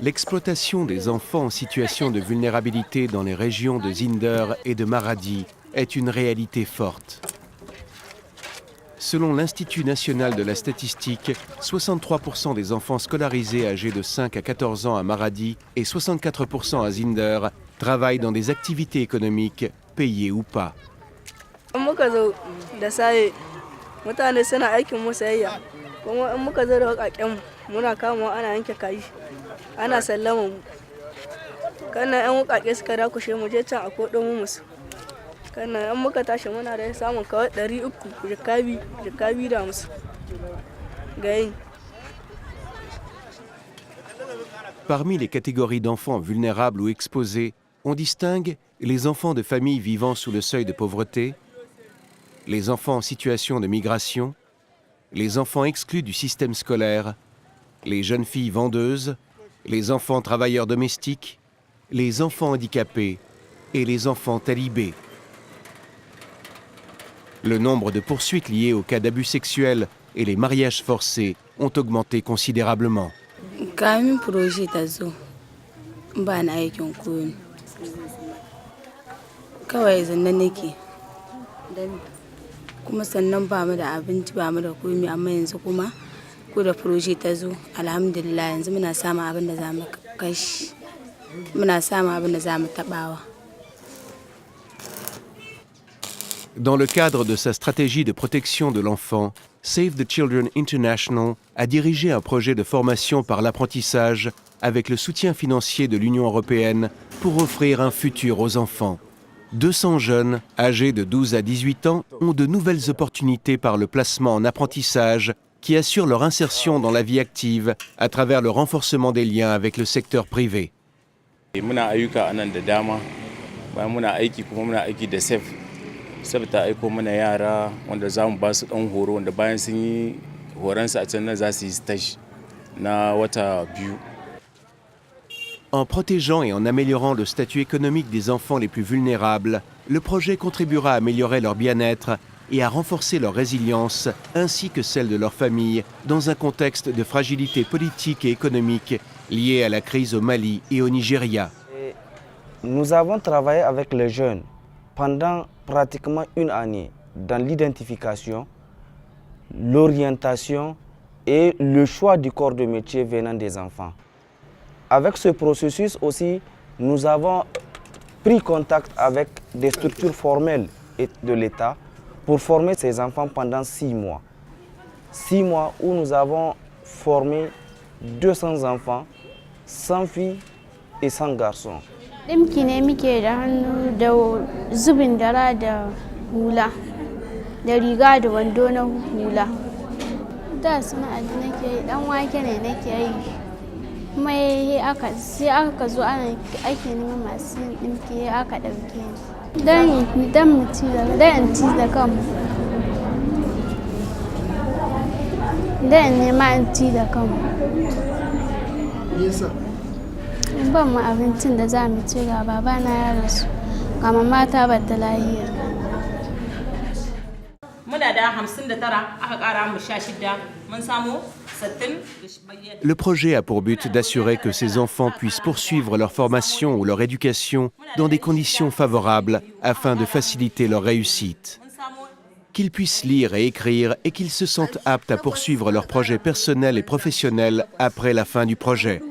L'exploitation des enfants en situation de vulnérabilité dans les régions de Zinder et de Maradi est une réalité forte. Selon l'Institut national de la statistique, 63% des enfants scolarisés âgés de 5 à 14 ans à Maradi et 64% à Zinder travaillent dans des activités économiques, payées ou pas. Parmi les catégories d'enfants vulnérables ou exposés, on distingue les enfants de familles vivant sous le seuil de pauvreté, les enfants en situation de migration, les enfants exclus du système scolaire, les jeunes filles vendeuses, les enfants travailleurs domestiques, les enfants handicapés et les enfants talibés. Le nombre de poursuites liées aux cas d'abus sexuels et les mariages forcés ont augmenté considérablement. Dans le cadre de sa stratégie de protection de l'enfant, Save the Children International a dirigé un projet de formation par l'apprentissage avec le soutien financier de l'Union européenne pour offrir un futur aux enfants. 200 jeunes, âgés de 12 à 18 ans, ont de nouvelles opportunités par le placement en apprentissage qui assure leur insertion dans la vie active à travers le renforcement des liens avec le secteur privé. En protégeant et en améliorant le statut économique des enfants les plus vulnérables, le projet contribuera à améliorer leur bien-être et à renforcer leur résilience, ainsi que celle de leur famille, dans un contexte de fragilité politique et économique liée à la crise au Mali et au Nigeria. Nous avons travaillé avec les jeunes pendant pratiquement une année dans l'identification, l'orientation et le choix du corps de métier venant des enfants. Avec ce processus aussi, nous avons pris contact avec des structures formelles de l'État pour former ces enfants pendant 6 mois. 6 mois où nous avons formé 200 enfants, 100 filles et 100 garçons. Le projet a pour but d'assurer que ces enfants puissent poursuivre leur formation ou leur éducation dans des conditions favorables afin de faciliter leur réussite. Qu'ils puissent lire et écrire et qu'ils se sentent aptes à poursuivre leurs projets personnels et professionnels après la fin du projet.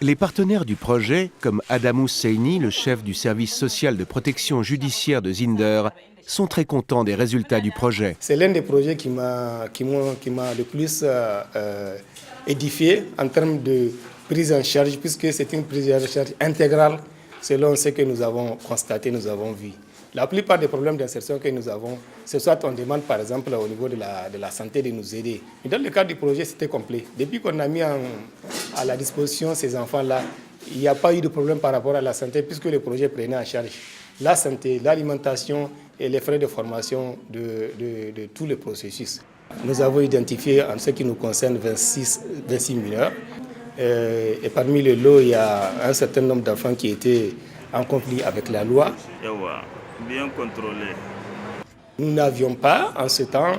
Les partenaires du projet, comme Adamou Seini, le chef du service social de protection judiciaire de Zinder, sont très contents des résultats du projet. C'est l'un des projets qui m'a le plus édifié en termes de prise en charge, puisque c'est une prise en charge intégrale selon ce que nous avons constaté, nous avons vu. La plupart des problèmes d'insertion que nous avons, c'est soit on demande par exemple au niveau de la santé de nous aider. Mais dans le cadre du projet, c'était complet. Depuis qu'on a mis à la disposition ces enfants-là, il n'y a pas eu de problème par rapport à la santé puisque le projet prenait en charge la santé, l'alimentation et les frais de formation de tout le processus. Nous avons identifié en ce qui nous concerne 26 mineurs. Et parmi le lot, il y a un certain nombre d'enfants qui étaient en conflit avec la loi. Bien contrôlé. Nous n'avions pas en ce temps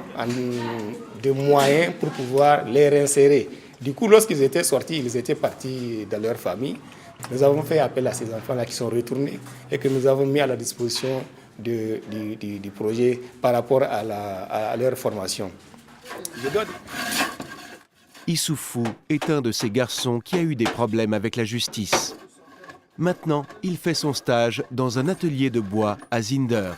de moyens pour pouvoir les réinsérer. Du coup, lorsqu'ils étaient sortis, ils étaient partis dans leur famille. Nous avons fait appel à ces enfants-là qui sont retournés et que nous avons mis à la disposition du projet par rapport à leur formation. Issoufou est un de ces garçons qui a eu des problèmes avec la justice. Maintenant, il fait son stage dans un atelier de bois à Zinder.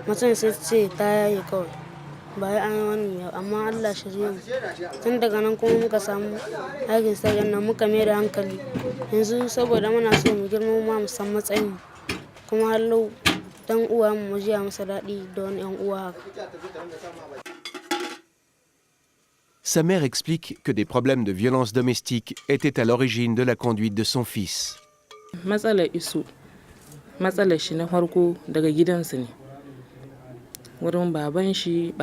Mutum sai ce ta yaye kawai bayan an yi wani amma Allah shirye mu tun daga nan kuma muka samu aikin sarjan nan muka mai da hankali yanzu saboda muna so mu girma mu san matsayin kuma hallo dan uwa mu ji masa daɗi da wani yan uwa haka. Sa mère explique que des problèmes de violence domestique étaient à l'origine de la conduite de son fils. Matsalar isu matsalar shi na farko daga gidansu ne. Wurin baban shi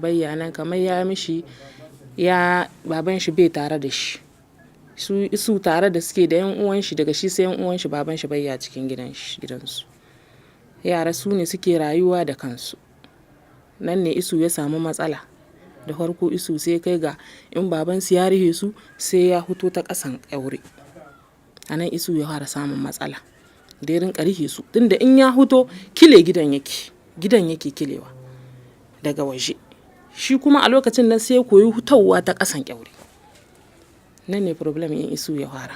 bayyana kamar baban shi bai tare da shi. Su isu tare da suke da yan uwan shi daga shi sai yan uwan shi baban shi bayya cikin gidansu. Yara su ne suke rayuwa da kansu. Nan ne isu ya samu matsala. Da farko isu sai kai ga in baban su ya rihe su sai ya fito ta kasan ƙyaure. Anan isu ya fara samun matsala. Da ya rinka rihe su tunda in ya fito kile gidan yake kilewa daga waje. Shi kuma a lokacin nan sai koyi hutawa ta kasan ƙyaure. Nan ne problem in isu ya fara.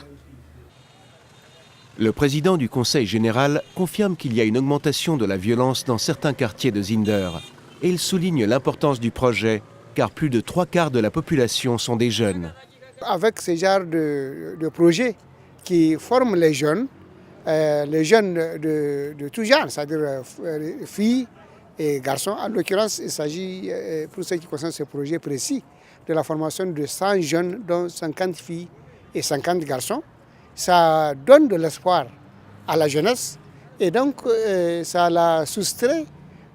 Le président du Conseil général confirme qu'il y a une augmentation de la violence dans certains quartiers de Zinder et il souligne l'importance du projet car plus de 3/4 de la population sont des jeunes. Avec ce genre de projet qui forment les jeunes de tout genre, c'est-à-dire filles et garçons. En l'occurrence, il s'agit, pour ce qui concerne ce projet précis, de la formation de 100 jeunes, dont 50 filles et 50 garçons. Ça donne de l'espoir à la jeunesse et donc ça la soustrait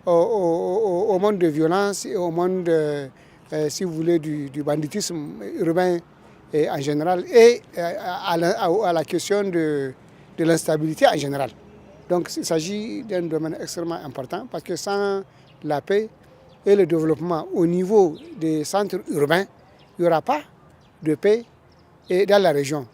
au monde de violence et au monde, si vous voulez, du banditisme urbain en général et à la question de l'instabilité en général. Donc il s'agit d'un domaine extrêmement important parce que sans la paix et le développement au niveau des centres urbains, il n'y aura pas de paix et dans la région.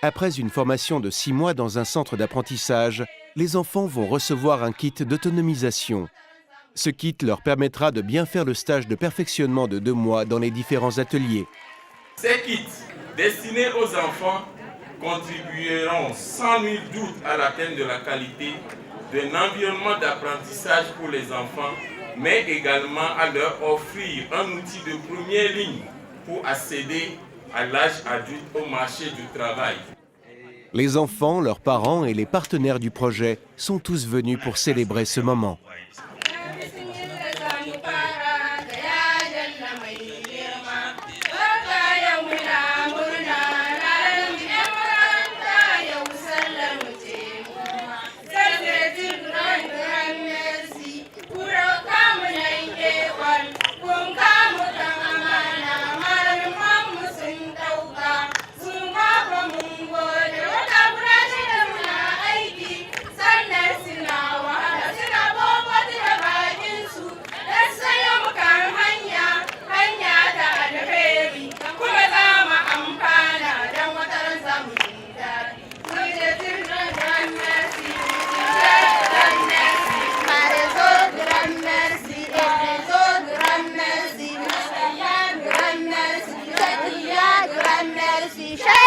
Après une formation de 6 mois dans un centre d'apprentissage, les enfants vont recevoir un kit d'autonomisation. Ce kit leur permettra de bien faire le stage de perfectionnement de 2 mois dans les différents ateliers. Ces kits destinés aux enfants contribueront sans nul doute à l'atteinte de la qualité d'un environnement d'apprentissage pour les enfants, mais également à leur offrir un outil de première ligne pour accéder à l'âge adulte au marché du travail. Les enfants, leurs parents et les partenaires du projet sont tous venus pour célébrer ce moment. Merci.